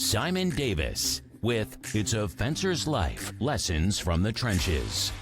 Simon Davis with It's a Fencer's Life, Lessons from the Trenches.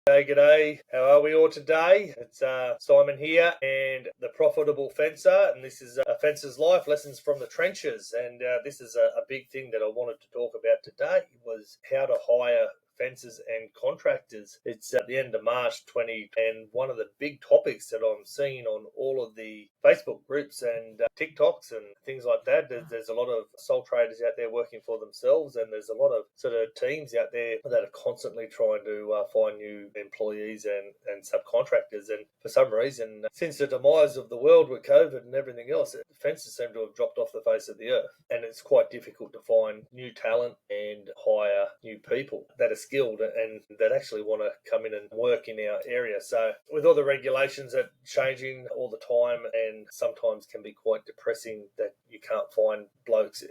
G'day, how are we all today? It's Simon here and the Profitable Fencer, and this is A Fencer's Life, Lessons from the Trenches. And this is a big thing that I wanted to talk about today, was how to hire fencers and contractors. It's at the end of March 20, and one of the big topics that I'm seeing on all of the Facebook groups and TikToks and things like that, there's a lot of sole traders out there working for themselves, and there's a lot of sort of teams out there that are constantly trying to find new employees and subcontractors. And for some reason, since the demise of the world with COVID and everything else, fences seem to have dropped off the face of the earth, and it's quite difficult to find new talent and hire new people that are skilled and that actually want to come in and work in our area. So with all the regulations that are changing all the time, and sometimes can be quite depressing that you can't find blokes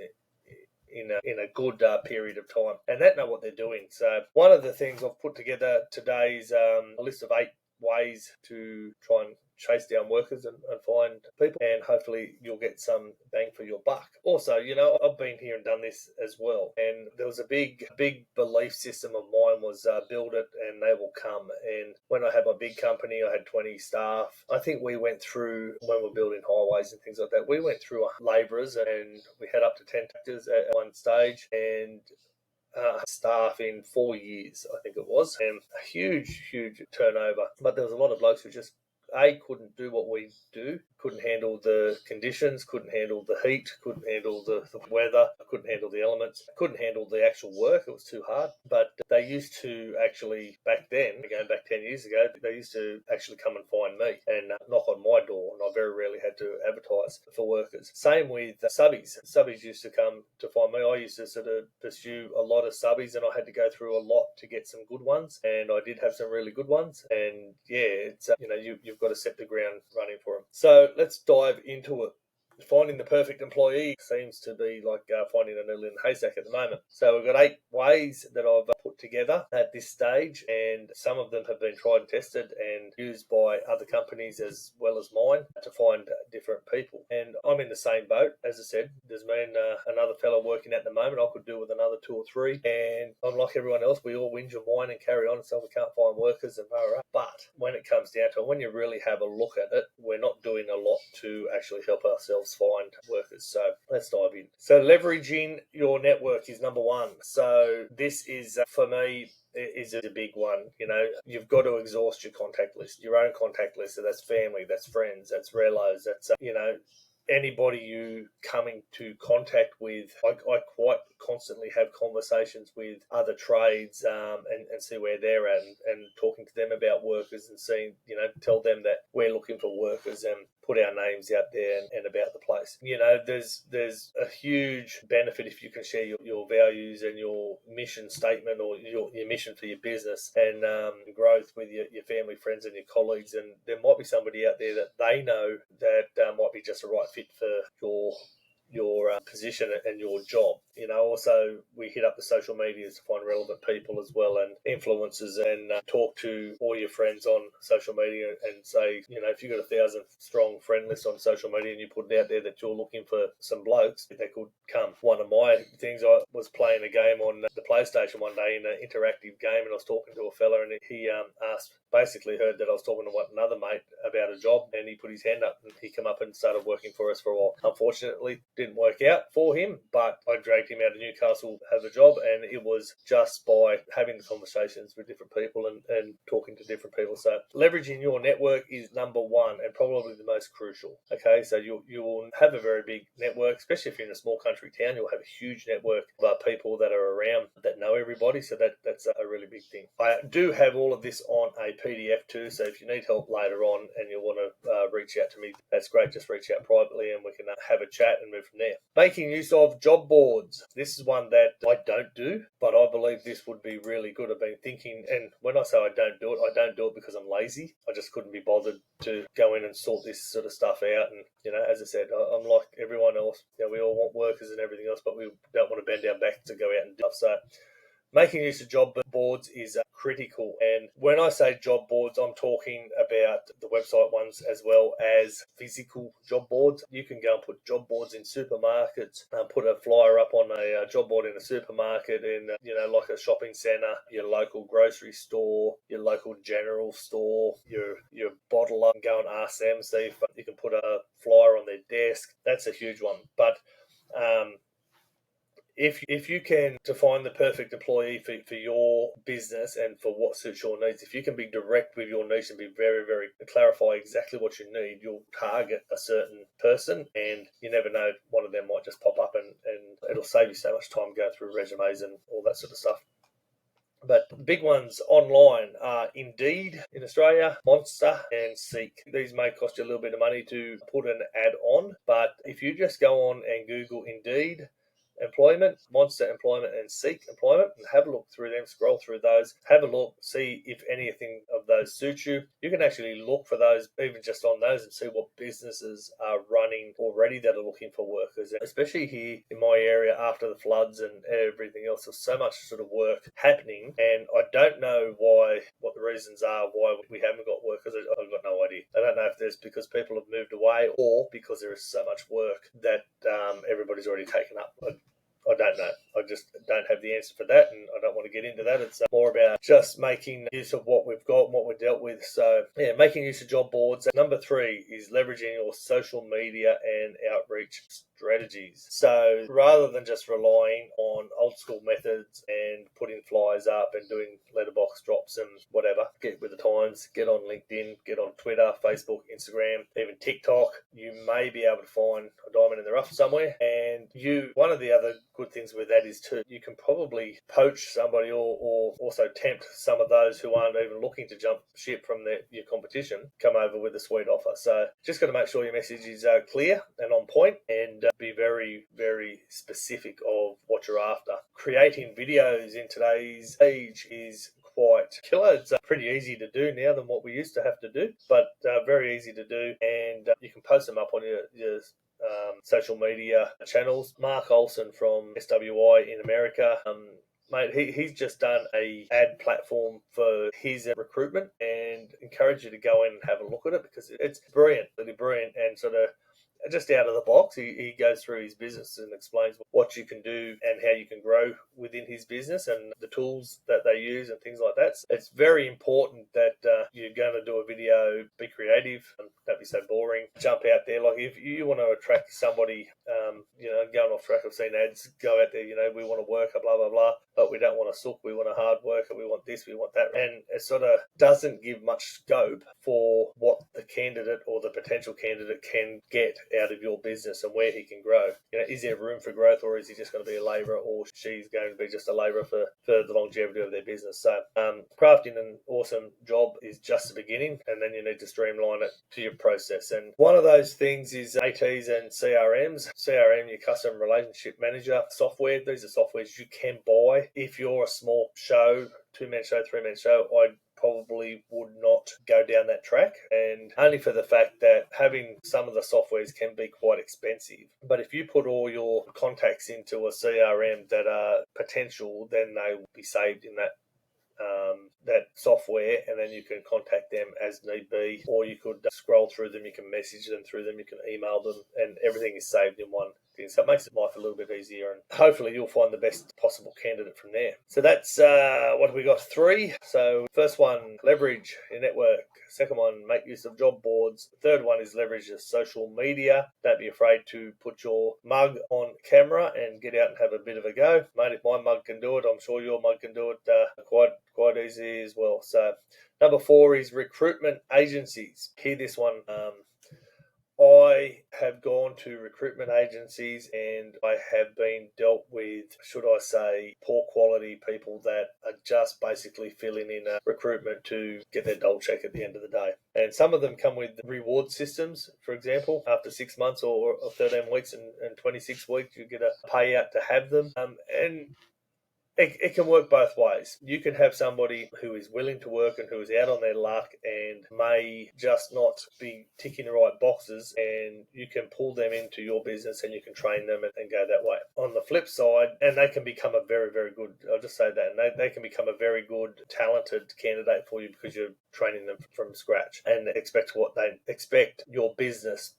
in a good period of time, and they know what they're doing. So one of the things I've put together today is a list of 8 ways to try and chase down workers and find people, and hopefully you'll get some bang for your buck. Also, I've been here and done this as well, and there was a big belief system of mine was build it and they will come. And when I had my big company, I had 20 staff. I think we went through, when we're building highways and things like that, we went through labourers, and we had up to 10 tractors at one stage, and staff in 4 years, I think it was, and a huge turnover. But there was a lot of blokes who just couldn't do what we do, couldn't handle the conditions, couldn't handle the heat, couldn't handle the weather, couldn't handle the elements, couldn't handle the actual work. It was too hard. But they used to actually, back then, going back 10 years ago, they used to actually come and find me and knock on my door, and I very rarely had to advertise for workers. Same with subbies. Subbies used to come to find me. I used to sort of pursue a lot of subbies, and I had to go through a lot to get some good ones, and I did have some really good ones. And yeah, it's you've got to set the ground running for them. So let's dive into it. Finding the perfect employee seems to be like finding a needle in a haystack at the moment. So we've got 8 ways that I've put together at this stage, and some of them have been tried and tested and used by other companies as well as mine to find different people. And I'm in the same boat. As I said, there's me and another fellow working at the moment. I could do with another 2 or 3, and I'm like everyone else. We all whinge and whine and carry on, so we can't find workers and blah. But when it comes down to it, when you really have a look at it, we're not doing a lot to actually help ourselves find workers. So let's dive in. So leveraging your network is number 1. So this is, for me, is a big one. You've got to exhaust your contact list, your own contact list. So that's family, that's friends, that's relos, that's, anybody you come into contact with. I quite constantly have conversations with other trades and see where they're at, and talking to them about workers, and seeing, tell them that we're looking for workers and put our names out there and about the place. There's a huge benefit if you can share your values and your mission statement, or your mission for your business, and growth with your family, friends, and your colleagues. And there might be somebody out there that they know that might be just a right fit for your position and your job. Also we hit up the social medias to find relevant people as well, and influencers, and talk to all your friends on social media and say, if you've got 1,000 strong friend list on social media and you put it out there that you're looking for some blokes that could come. One of my things, I was playing a game on the PlayStation one day, in an interactive game, and I was talking to a fella, and he basically heard that I was talking to another mate about a job, and he put his hand up and he came up and started working for us for a while. Unfortunately, didn't work out for him, but I dragged him out of Newcastle to have a job, and it was just by having the conversations with different people and talking to different people. So leveraging your network is number 1, and probably the most crucial. Okay, so you will have a very big network, especially if you're in a small country town. You'll have a huge network of people that are around that know everybody, so that's a really big thing. I do have all of this on a PDF too, so if you need help later on and you want to reach out to me, that's great. Just reach out privately and we can have a chat and move from there. Making use of job boards. This is one that I don't do, but I believe this would be really good. I've been thinking, and when I say I don't do it because I'm lazy. I just couldn't be bothered to go in and sort this sort of stuff out. And, as I said, I'm like everyone else. We all want workers and everything else, but we don't want to bend our back to go out and do stuff. So making use of job boards is critical. And when I say job boards, I'm talking about the website ones as well as physical job boards. You can go and put job boards in supermarkets, put a flyer up on a job board in a supermarket, in like a shopping centre, your local grocery store, your local general store, your bottler. Go and ask them, see if you can put a flyer on their desk. That's a huge one. But if you can define the perfect employee for your business and for what suits your needs, if you can be direct with your niche and be very, very clarify exactly what you need, you'll target a certain person, and you never know, one of them might just pop up, and it'll save you so much time going through resumes and all that sort of stuff. But the big ones online are Indeed in Australia, Monster, and Seek. These may cost you a little bit of money to put an ad on, but if you just go on and Google Indeed employment, Monster employment, and Seek employment, and have a look through them, scroll through those, have a look, see if anything of those suits you. You can actually look for those, even just on those, and see what businesses are running already that are looking for workers. Especially here in my area after the floods and everything else, there's so much sort of work happening, and I don't know what the reasons are why we haven't got workers. I've got no idea. I don't know if there's because people have moved away or because there is so much work that everybody's already taken up. I don't know. I just don't have the answer for that, and I don't want to get into that. It's more about just making use of what we've got and what we've dealt with. So, yeah, making use of job boards. Number 3 is leveraging your social media and outreach strategies. So rather than just relying on old school methods and putting flyers up and doing letterbox drops and whatever, get with the times, get on LinkedIn, get on Twitter, Facebook, Instagram, even TikTok. You may be able to find a diamond in the rough somewhere. And one of the other good things with that is too, you can probably poach somebody or also tempt some of those who aren't even looking to jump ship from your competition, come over with a sweet offer. So just got to make sure your message is clear and on point, and be very, very specific of what you're after. Creating videos in today's age is quite killer. It's pretty easy to do now than what we used to have to do, but very easy to do, and you can post them up on your social media channels. Mark Olson from SWI in America, mate, he's just done a ad platform for his recruitment, and encourage you to go in and have a look at it, because it's brilliant, really brilliant, and sort of just out of the box. He goes through his business and explains what you can do and how you can grow within his business and the tools that they use and things like that. So it's very important that you're going to do a video, be creative, and don't be so boring. Jump out there. Like if you want to attract somebody, going off track, I've seen ads go out there, we want to work, blah, blah, blah, but we don't want a sook, we want a hard worker, we want this, we want that. And it sort of doesn't give much scope for what the candidate or the potential candidate can get out of your business and where he can grow. Is there room for growth, or is he just going to be a labourer, or she's going to be just a labourer for the longevity of their business? So crafting an awesome job is just the beginning, and then you need to streamline it to your process. And one of those things is ATs and CRMs. CRM, your customer relationship manager software. These are softwares you can buy. If you're a small show, 2-man show, 3-man show, I'd probably would not go down that track, and only for the fact that having some of the softwares can be quite expensive. But if you put all your contacts into a CRM that are potential, then they will be saved in that software, and then you can contact them as need be, or you could scroll through them, you can message them through them, you can email them, and everything is saved in one thing. So it makes life a little bit easier, and hopefully you'll find the best possible candidate from there. So that's what we got 3. So first one, leverage your network. Second one, make use of job boards. Third one is leverage your social media. Don't be afraid to put your mug on camera and get out and have a bit of a go. Mate, if my mug can do it, I'm sure your mug can do it quite easy as well. So number 4 is recruitment agencies. Hear this one. I have gone to recruitment agencies, and I have been dealt with, should I say, poor quality people that are just basically filling in a recruitment to get their dole check at the end of the day. And some of them come with reward systems. For example, after 6 months or 13 weeks and 26 weeks, you get a payout to have them. And it can work both ways. You can have somebody who is willing to work and who is out on their luck and may just not be ticking the right boxes, and you can pull them into your business and you can train them and go that way. On the flip side, and they can become a very, very good, I'll just say that, and they can become a very good, talented candidate for you because you're training them from scratch and expect your business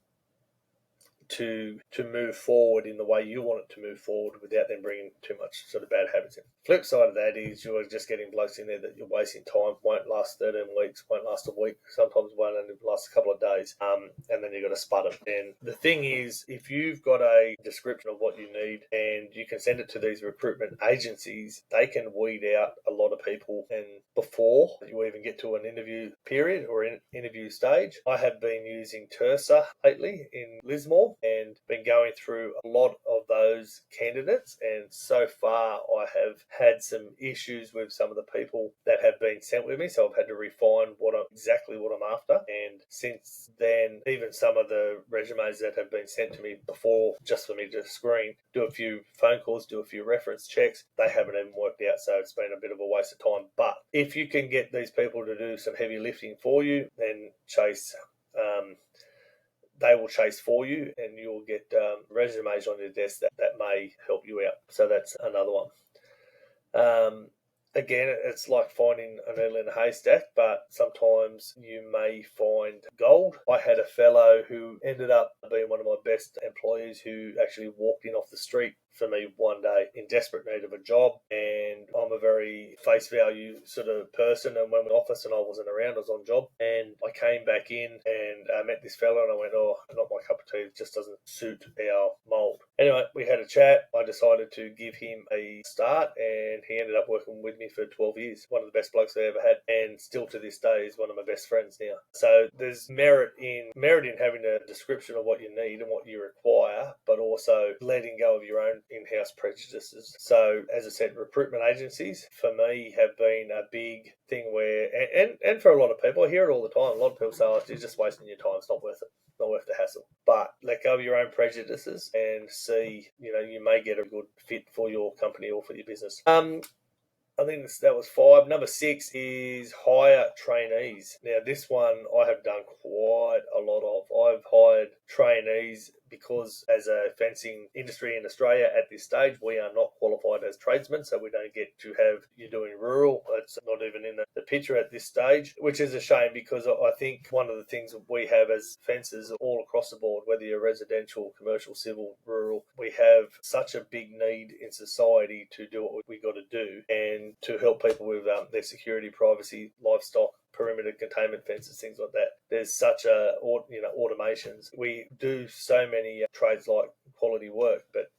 to move forward in the way you want it to move forward without them bringing too much sort of bad habits in. Flip side of that is you're just getting blokes in there that you're wasting time, won't last 13 weeks, won't last a week, sometimes won't only last a couple of days, and then you've got to spud them. And the thing is, if you've got a description of what you need and you can send it to these recruitment agencies, they can weed out a lot of people. And before you even get to an interview period or an interview stage, I have been using Tersa lately in Lismore and been going through a lot of those candidates, and so far I have had some issues with some of the people that have been sent with me, so I've had to refine exactly what I'm after. And since then, even some of the resumes that have been sent to me before, just for me to screen, do a few phone calls, do a few reference checks, they haven't even worked out, so it's been a bit of a waste of time. But if you can get these people to do some heavy lifting for you, then they will chase for you, and you'll get resumes on your desk that may help you out. So that's another one. Again, it's like finding a needle in a haystack, but sometimes you may find gold. I had a fellow who ended up being one of my best employees who actually walked in off the street for me one day in desperate need of a job, and I'm a very face value sort of person, and when we were in the office and I wasn't around, I was on job, and I came back in and met this fella and I went, oh, not my cup of tea, it just doesn't suit our mould. Anyway, we had a chat. I decided to give him a start, and he ended up working with me for 12 years. One of the best blokes I ever had, and still to this day is one of my best friends now. So there's merit in having a description of what you need and what you require, but also letting go of your own in-house prejudices. So as I said, recruitment agencies for me have been a big thing where, and for a lot of people, I hear it all the time. A lot of people say, oh, you're just wasting your time. It's not worth it. Not worth the hassle. But let go of your own prejudices and see, you may get a good fit for your company or for your business. I think that was 5. Number 6 is hire trainees. Now, this one I have done quite a lot of. I've hired trainees because as a fencing industry in Australia at this stage, we are not qualified as tradesmen, so we don't get to have you doing rural. It's not even in the picture at this stage, which is a shame because I think one of the things that we have as fencers all across the board, whether you're residential, commercial, civil, rural, we have such a big need in society to do what we got to do and to help people with their security, privacy, livestock, perimeter containment fences, things like that. There's such automations. We do so many trades like quality work, but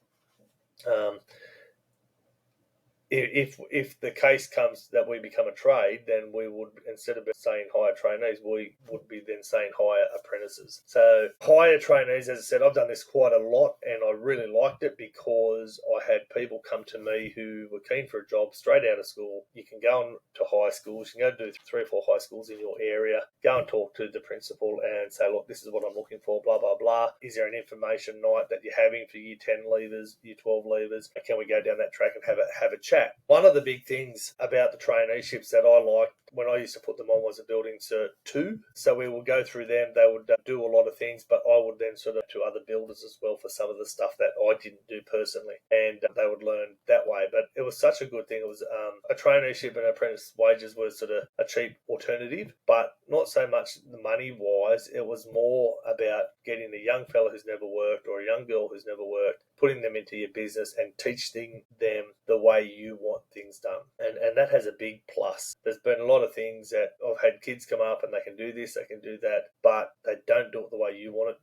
if the case comes that we become a trade, then we would, instead of saying hire trainees, we would be then saying hire apprentices. So hire trainees, as I said, I've done this quite a lot, and I really liked it because I had people come to me who were keen for a job straight out of school. You can go on to high schools, you can go do 3 or 4 high schools in your area, go and talk to the principal and say, look, this is what I'm looking for, blah, blah, blah. Is there an information night that you're having for year 10 leavers, year 12 leavers? Can we go down that track and have a chat? One of the big things about the traineeships that I liked when I used to put them on was a building cert 2. So we would go through them. They would do a lot of things, but I would then sort of to other builders as well for some of the stuff that I didn't do personally, and they would learn that way. But it was such a good thing. It was a traineeship and apprentice wages were sort of a cheap alternative, but not so much the money wise. It was more about getting a young fella who's never worked or a young girl who's never worked, putting them into your business and teaching them the way you want things done. And that has a big plus. There's been a lot of things that I've had kids come up and they can do this, they can do that, but they don't do it the way you want it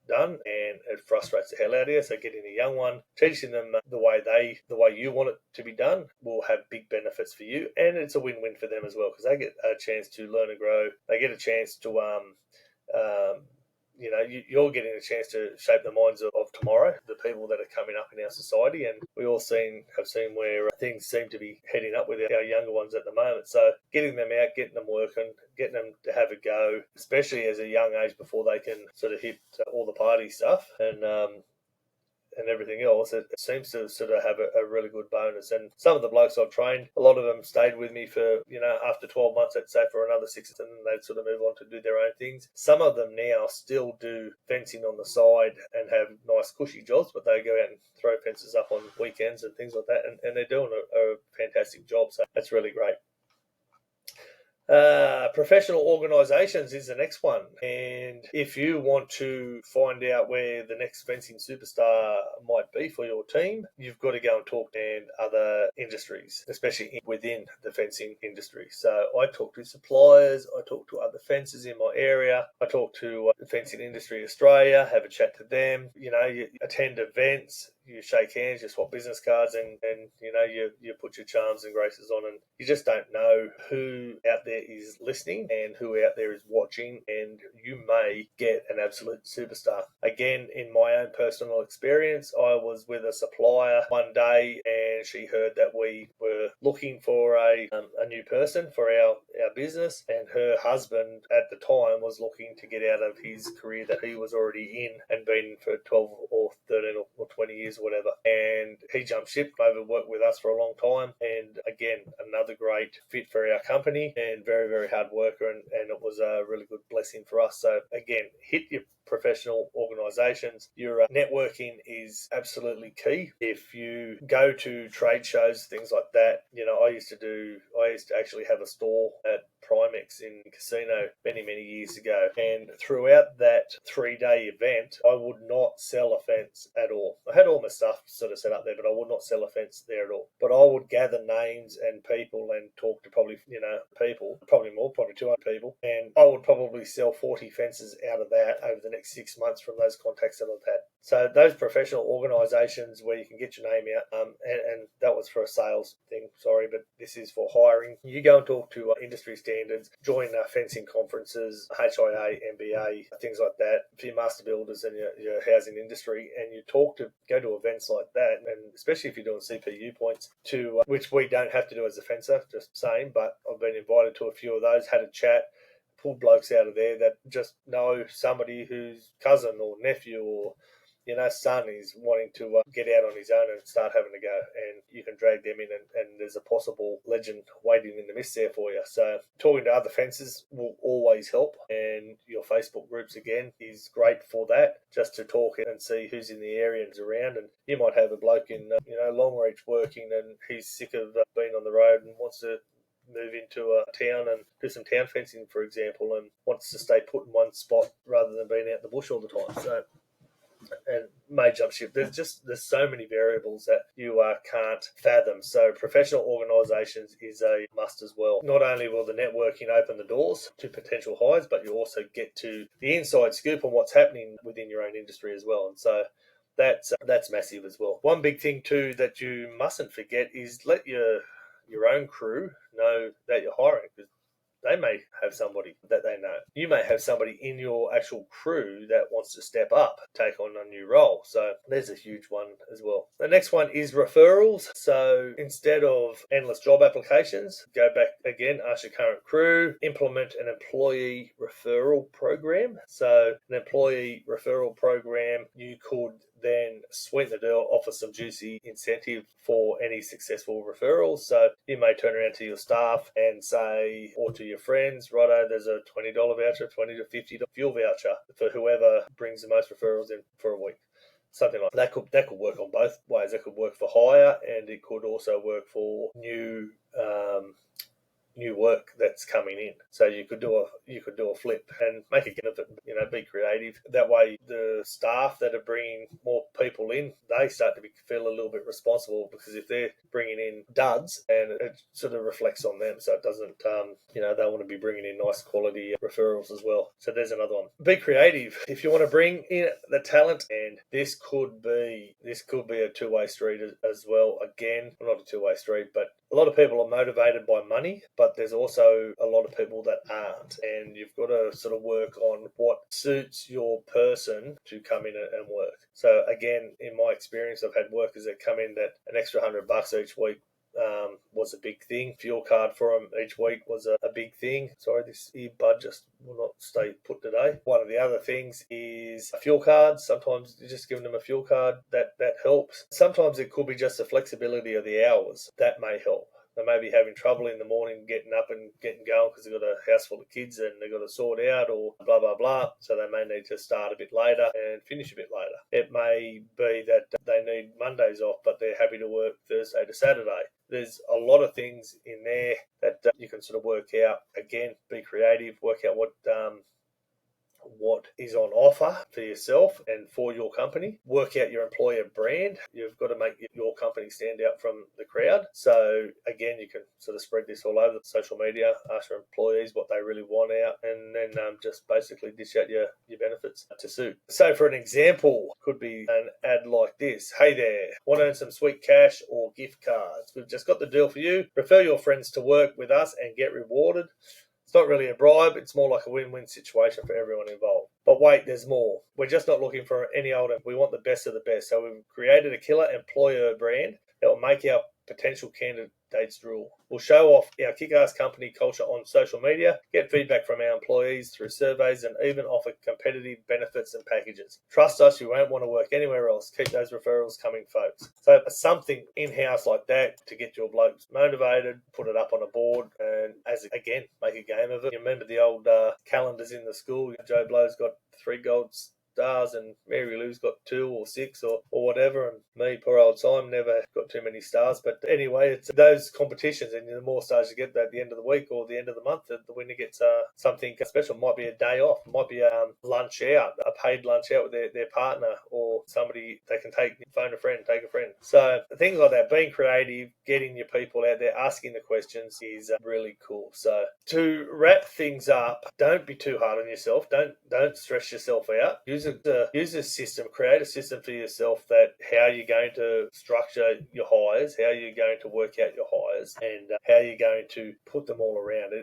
done, and it frustrates the hell out of you. So getting a young one, teaching them the way you want it to be done will have big benefits for you, and it's a win-win for them as well because they get a chance to learn and grow. They get a chance to you're getting a chance to shape the minds of tomorrow, the people that are coming up in our society, and we all have seen where things seem to be heading up with our younger ones at the moment. So getting them out, getting them working, getting them to have a go, especially as a young age before they can sort of hit all the party stuff, and and everything else, it seems to sort of have a really good bonus. And some of the blokes I've trained, a lot of them stayed with me for, after 12 months, let's say, for another 6, and then they'd sort of move on to do their own things. Some of them now still do fencing on the side and have nice cushy jobs, but they go out and throw fences up on weekends and things like that, and they're doing a fantastic job. So that's really great. Professional organisations is the next one, and if you want to find out where the next fencing superstar might be for your team, you've got to go and talk to other industries, especially within the fencing industry. So I talk to suppliers, I talk to other fencers in my area, I talk to the Fencing Industry Australia, have a chat to them, you attend events, you shake hands, you swap business cards, and you put your charms and graces on, and you just don't know who out there is listening and who out there is watching, and you may get an absolute superstar. Again, in my own personal experience, I was with a supplier one day, and she heard that we were looking for a new person for our business, and her husband at the time was looking to get out of his career that he was already in and been for 12 or 13 or 20 years or whatever, and he jumped ship over, worked with us for a long time, and again, another great fit for our company, and very, very hard worker, and it was a really good blessing for us. So again, hit your professional organisations. Your networking is absolutely key. If you go to trade shows, things like that, I used to actually have a stall at Primex in Casino many, many years ago, and throughout that 3-day event, I would not sell a fence at all. I had all my stuff sort of set up there, but I would not sell a fence there at all. But I would gather names and people and talk to probably 200 people, and I would probably sell 40 fences out of that over the next 6 months from those contacts that I've had. So those professional organisations where you can get your name out, and that was for a sales thing, sorry, but this is for hiring. You go and talk to industry standards, join fencing conferences, HIA, MBA, things like that, for your master builders and your housing industry, and you go to events like that, and especially if you're doing CPU points, which we don't have to do as a fencer, just saying, but I've been invited to a few of those, had a chat, pulled blokes out of there that just know somebody whose cousin or nephew or son is wanting to get out on his own and start having a go, and you can drag them in, and there's a possible legend waiting in the mist there for you. So talking to other fencers will always help, and your Facebook groups again is great for that, just to talk and see who's in the area and around. And you might have a bloke in Longreach working, and he's sick of being on the road and wants to move into a town and do some town fencing, for example, and wants to stay put in one spot rather than being out in the bush all the time. So, and may jump ship. There's so many variables that you can't fathom. So professional organisations is a must as well. Not only will the networking open the doors to potential hires, but you also get to the inside scoop on what's happening within your own industry as well. And so that's massive as well. One big thing too that you mustn't forget is let your own crew know that you're hiring, because they may have somebody that they know. You may have somebody in your actual crew that wants to step up, take on a new role. So there's a huge one as well. The next one is referrals. So instead of endless job applications, go back again, ask your current crew, implement an employee referral program. So an employee referral program, you could then sweeten the deal, offer some juicy incentive for any successful referrals. So you may turn around to your staff and say, or to your friends, righto, there's a $20 voucher, $20 to $50 fuel voucher for whoever brings the most referrals in for a week. Something like that. That could work on both ways. It could work for hire, and it could also work for new work that's coming in. So you could do a flip and make a get of it. Be creative. That way, the staff that are bringing more people in, they start to feel a little bit responsible, because if they're bringing in duds, and it sort of reflects on them. So it doesn't, they want to be bringing in nice quality referrals as well. So there's another one. Be creative if you want to bring in the talent, and this could be a two-way street as well. Again, well, not a two-way street, but a lot of people are motivated by money, but there's also a lot of people that aren't, and you've got to sort of work on what suits your person to come in and work. So again, in my experience, I've had workers that come in that an extra $100 each week was a big thing. Fuel card for them each week was a big thing. Sorry, this earbud just will not stay put today. One of the other things is fuel cards. Sometimes you're just giving them a fuel card, that helps. Sometimes it could be just the flexibility of the hours. That may help. They may be having trouble in the morning getting up and getting going because they've got a house full of kids and they've got to sort out or blah, blah, blah. So they may need to start a bit later and finish a bit later. It may be that they need Mondays off, but they're happy to work Thursday to Saturday. There's a lot of things in there that you can sort of work out. Again, be creative, work out what is on offer for yourself and for your company. Work out your employer brand. You've got to make your company stand out from the crowd. So again, you can sort of spread this all over social media, ask your employees what they really want out, and then just basically dish out your benefits to suit. So for an example, could be an ad like this. Hey there, want to earn some sweet cash or gift cards? We've just got the deal for you. Refer your friends to work with us and get rewarded. It's not really a bribe, it's more like a win-win situation for everyone involved. But wait, there's more. We're just not looking for any old, we want the best of the best. So we've created a killer employer brand that will make our potential candidates drool. We'll show off our kick-ass company culture on social media, get feedback from our employees through surveys, and even offer competitive benefits and packages. Trust us, you won't want to work anywhere else. Keep those referrals coming, folks. So something in-house like that to get your blokes motivated, put it up on a board, and again, make a game of it. You remember the old calendars in the school? Joe Blow's got 3 gold stars and Mary Lou's got 2 or 6 or whatever, and me, poor old Simon, never got too many stars. But anyway, it's those competitions, and the more stars you get at the end of the week or the end of the month, the winner gets something special. Might be a day off, might be a lunch out, a paid lunch out with their partner, or somebody they can phone a friend, take a friend. So things like that, being creative, getting your people out there, asking the questions is really cool. So to wrap things up, don't be too hard on yourself. Don't stress yourself out. Use a system, create a system for yourself that how you're going to structure your hires, how you're going to work out your hires, and how you're going to put them all around.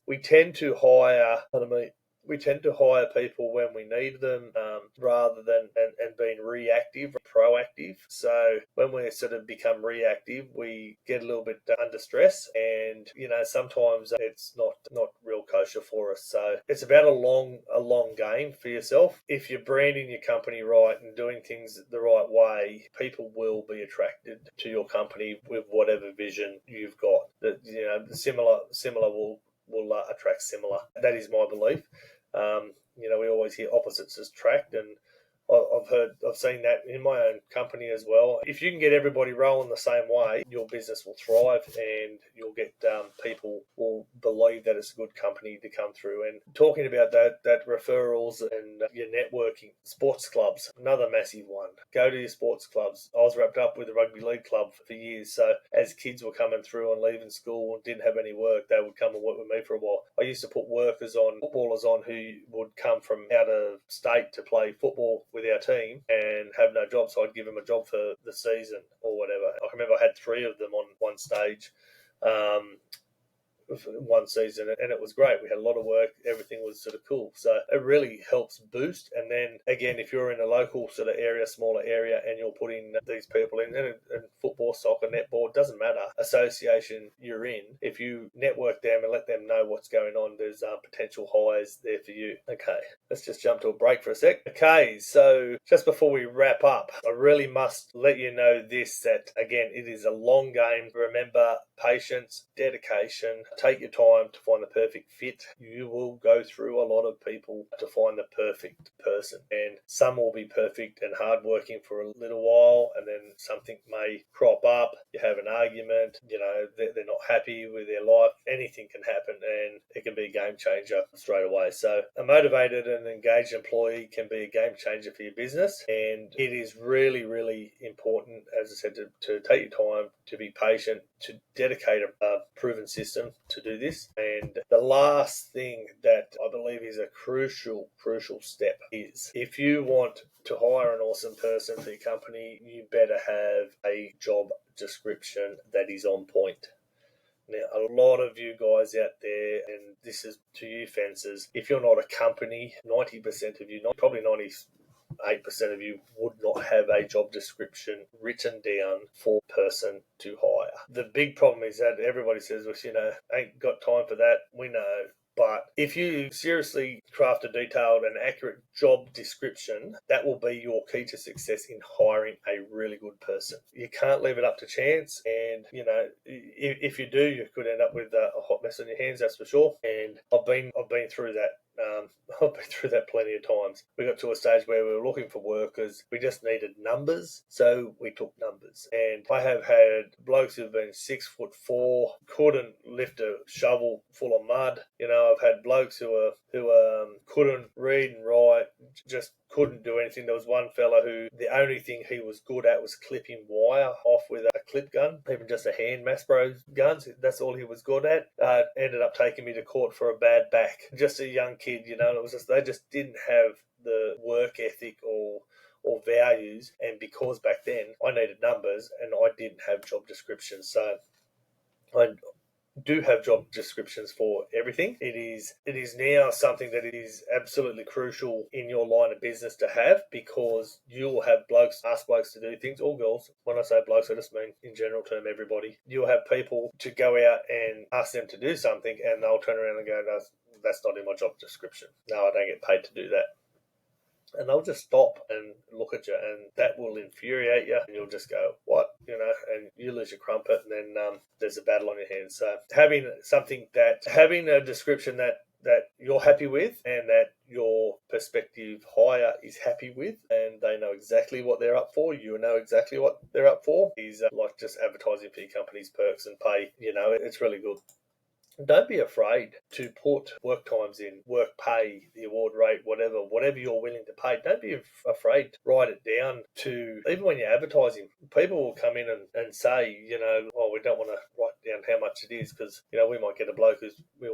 We tend to hire. We tend to hire people when we need them rather than and being reactive, proactive. So when we sort of become reactive, we get a little bit under stress, and sometimes it's not real kosher for us. So it's about a long game for yourself. If you're branding your company right and doing things the right way, people will be attracted to your company with whatever vision you've got. That similar will attract similar. That is my belief. We always hear opposites attract, and I've seen that in my own company as well. If you can get everybody rolling the same way, your business will thrive, and you'll get people will believe that it's a good company to come through. And talking about that referrals and your networking, sports clubs, another massive one. Go to your sports clubs. I was wrapped up with a rugby league club for years, so as kids were coming through and leaving school and didn't have any work, they would come and work with me for a while. I used to put footballers on who would come from out of state to play football with our team and have no job, so I'd give them a job for the season or whatever. I remember I had 3 of them on one stage, one season, and it was great. We had a lot of work, everything was sort of cool, so it really helps boost. And then again, if you're in a local sort of area, smaller area, and you're putting these people in, and football, soccer, netball, doesn't matter, association you're in, if you network them and let them know what's going on, there's potential hires there for you. Okay, let's just jump to a break for a sec. Okay, so just before we wrap up, I really must let you know this, that again, it is a long game. Remember, patience, dedication. Take your time to find the perfect fit. You will go through a lot of people to find the perfect person, and some will be perfect and hardworking for a little while, and then something may crop up. You have an argument, they're not happy with their life. Anything can happen, and it can be a game changer straight away. So a motivated and engaged employee can be a game changer for your business, and it is really, really important, as I said, to take your time, to be patient, to dedicate a proven system to do this. And the last thing that I believe is a crucial step is, if you want to hire an awesome person for your company, you better have a job description that is on point. Now, a lot of you guys out there, and this is to you fencers, if you're not a company, 90% of you, probably 90 8% of you would not have a job description written down for person to hire. The big problem is that everybody says, well, ain't got time for that. We know. But if you seriously craft a detailed and accurate job description, that will be your key to success in hiring a really good person. You can't leave it up to chance. And, if you do, you could end up with a hot mess on your hands, that's for sure. And I've been through that. I've been through that plenty of times. We got to a stage where we were looking for workers. We just needed numbers, so we took numbers. And I have had blokes who've been 6'4", couldn't lift a shovel full of mud. I've had blokes who couldn't read and write, just couldn't do anything. There was one fella who the only thing he was good at was clipping wire off with a clip gun, even just a hand Maspro guns. That's all he was good at. Ended up taking me to court for a bad back. Just a young kid, and it was just they just didn't have the work ethic or values. And because back then I needed numbers and I didn't have job descriptions, so I do have job descriptions for everything. It is now something that is absolutely crucial in your line of business to have, because you'll have ask blokes to do things, or girls. When I say blokes, I just mean in general term everybody. You'll have people to go out and ask them to do something, and they'll turn around and go, no, that's not in my job description. No, I don't get paid to do that. And they'll just stop and look at you, and that will infuriate you, and you'll just go, what? And you lose your crumpet, and then there's a battle on your hands. So having a description that you're happy with, and that your prospective hire is happy with, and they know exactly what they're up for, you know exactly what they're up for, is like just advertising for your company's perks and pay. It's really good. Don't be afraid to put work times in, work pay, the award rate, whatever you're willing to pay. Don't be afraid to write it down to, even when you're advertising, people will come in and say, we don't want to write down how much it is, because, we might get a bloke we're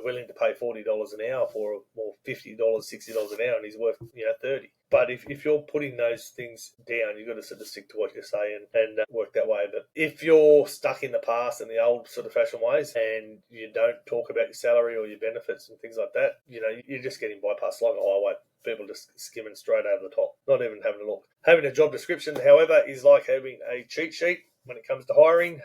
willing to pay $40 an hour for, or $50, $60 an hour, and he's worth, 30. But if you're putting those things down, you've got to sort of stick to what you say and work that way. But if you're stuck in the past and the old sort of fashioned ways, and you don't talk about your salary or your benefits and things like that, you're just getting bypassed like a highway. People just skimming straight over the top, not even having a look. Having a job description, however, is like having a cheat sheet. When it comes to hiring,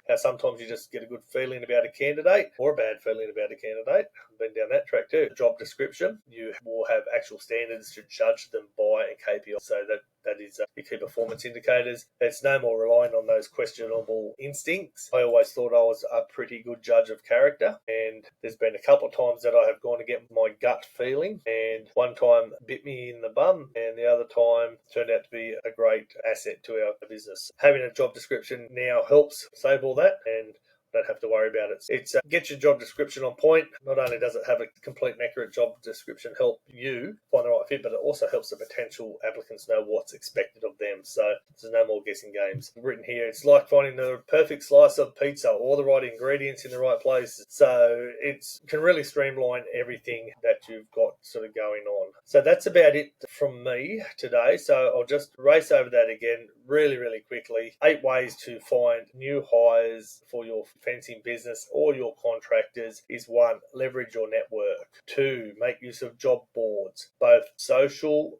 how sometimes you just get a good feeling about a candidate, or a bad feeling about a candidate. I've been down that track too. Job description, you will have actual standards to judge them by, and KPIs, so that is your key performance indicators. It's no more relying on those questionable instincts. I always thought I was a pretty good judge of character, and there's been a couple of times that I have gone to get my gut feeling, and one time bit me in the bum, and the other time turned out to be a great asset to our business. Having a job description now helps save all that, and don't have to worry about it. It's get your job description on point. Not only does it have a complete and accurate job description help you find the right fit, but it also helps the potential applicants know what's expected of them. So there's no more guessing games. Written here, it's like finding the perfect slice of pizza, all the right ingredients in the right place. So it can really streamline everything that you've got sort of going on. So that's about it from me today. So I'll just race over that again really, really quickly. 8 ways to find new hires for your fencing business or your contractors is 1, leverage your network. 2, make use of job boards, both social,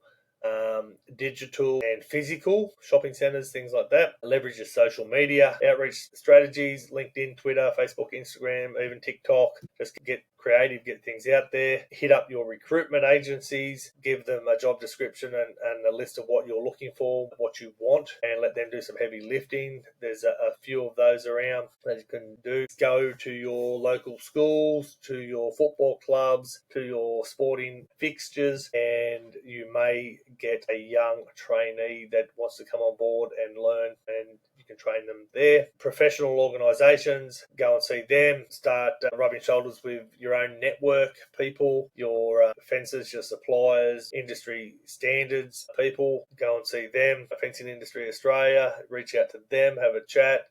digital and physical, shopping centers, things like that. Leverage your social media, outreach strategies, LinkedIn, Twitter, Facebook, Instagram, even TikTok. Just get creative, get things out there. Hit up your recruitment agencies, give them a job description and a list of what you're looking for, what you want, and let them do some heavy lifting. There's a few of those around that you can do. Go to your local schools, to your football clubs, to your sporting fixtures, and you may get a young trainee that wants to come on board and learn, and you can train them there. Professional organisations, go and see them. Start rubbing shoulders with your own network people, your fencers, your suppliers, industry standards people. Go and see them. Fencing Industry Australia, reach out to them, have a chat.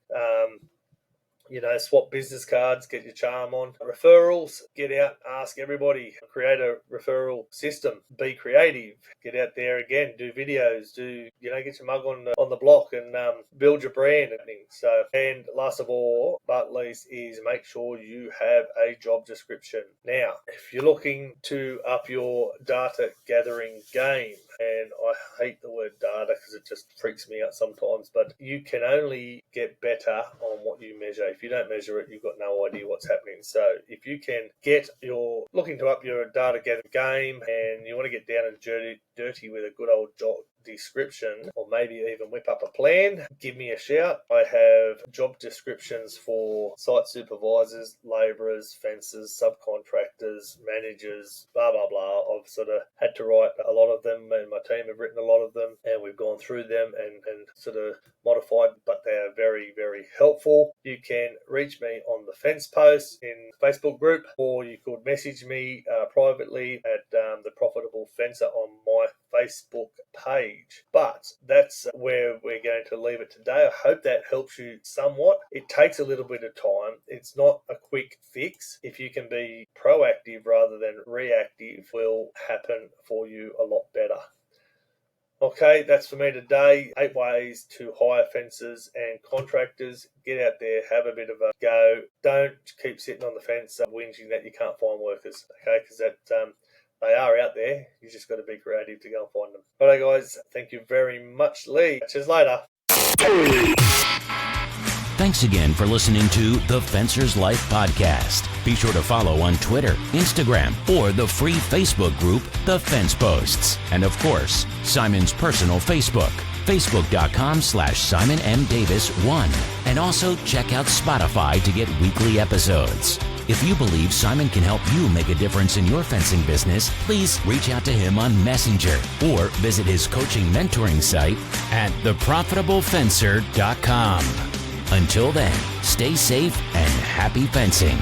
Swap business cards, get your charm on. Referrals, get out, ask everybody, create a referral system, be creative, get out there again, do videos, get your mug on the block and build your brand and things. So, and last of all, but least, is make sure you have a job description. Now, if you're looking to up your data gathering game, and I hate the word data because it just freaks me out sometimes, but you can only get better on what you measure. If you don't measure it, you've got no idea what's happening. So if you can looking to up your data gathering game and you want to get down and dirty with a good old job description, or maybe even whip up a plan, give me a shout. I have job descriptions for site supervisors, labourers, fencers, subcontractors, managers, blah blah blah. I've sort of had to write a lot of them, and my team have written a lot of them, and we've gone through them and sort of modified, but they are very, very helpful. You can reach me on the fence post in the Facebook group, or you could message me privately at the Profitable Fencer on my Facebook page. But that's where we're going to leave it today. I hope that helps you somewhat. It takes a little bit of time. It's not a quick fix. If you can be proactive rather than reactive, will happen for you a lot better. Okay, that's for me today. 8 ways to hire fencers and contractors. Get out there, have a bit of a go. Don't keep sitting on the fence whinging that you can't find workers, okay? Because they are out there. You just got to be creative to go and find them. All right, guys. Thank you very much, Lee. Catch you later. Thanks again for listening to the Fencer's Life podcast. Be sure to follow on Twitter, Instagram, or the free Facebook group, The Fence Posts. And of course, Simon's personal Facebook, facebook.com/Simon M. Davis 1. And also check out Spotify to get weekly episodes. If you believe Simon can help you make a difference in your fencing business, please reach out to him on Messenger or visit his coaching mentoring site at theprofitablefencer.com. Until then, stay safe and happy fencing.